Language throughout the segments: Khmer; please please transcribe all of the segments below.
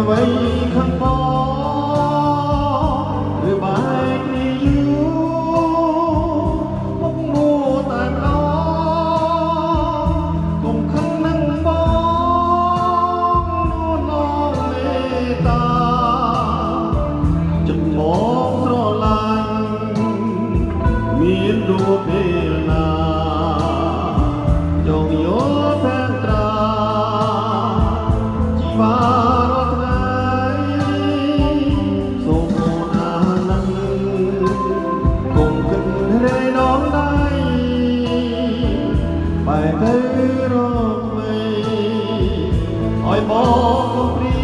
អ្វីខាងផងឬបែកគ្នាយូរមកមួតែម្ដងកុំខឹងនឹងបងនួនអងមេត្តាចំមកស្រឡាញ់មានដួលពេលណាចងយល់ផែនត្រាជីវ៉ារាល់ថ្ងៃសូមអូនអាណិតកុំគិតរែងដងដៃបែកទៅរកវិញឲ្យបងកុំព្រា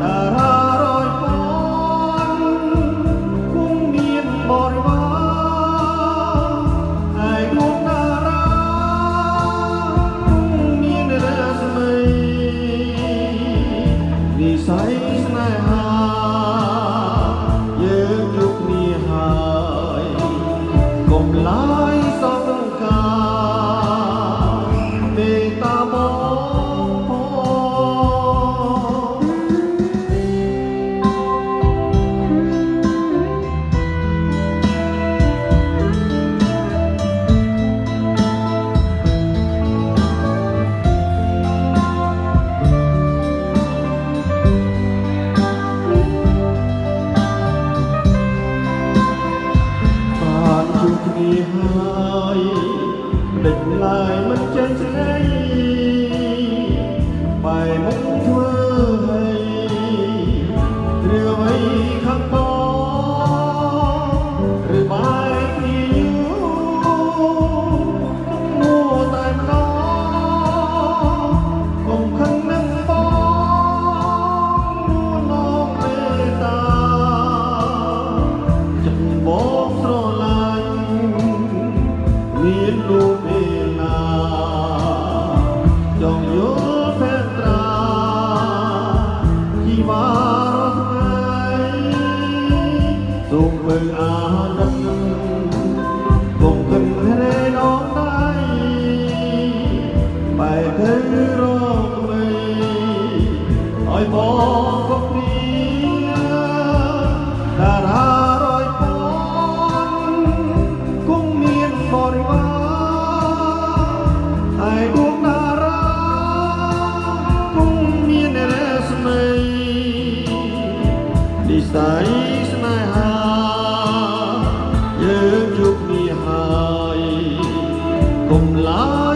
តារារយពន់គង់មានបរិវារហើយដួងតារាគង់មានរស្មីនិស័យស្នេហាយើងជួបគ្នាហើយកុំឡាយសង្ការមេត្តាបងផង បានជួបគ្នាហើយដេចឡើយមិនចេញស្ដីបែរមុខធ្វើឲ្យឬអ្វីខាងបងឬបែរគ្នាយូរមួតែម្ដងកុំខឹងនឹងបងនួនអងមេត្តាចំបងស្រឡាញ់មានរូបពេលណាចងយល់ផែនត្រាជីវ៉ារាល់ថ្ងៃសូមមើលអាណិតកុំគិតរែងដងដៃបែកទៅរកវិញឲ្យបងកុំព្រាតារារយពន់គង់មានបរិវារហើយដួងតារាគង់មានរស្មីនិស័យស្នេហាយើងជួបគ្នាហើយកុំឡាយ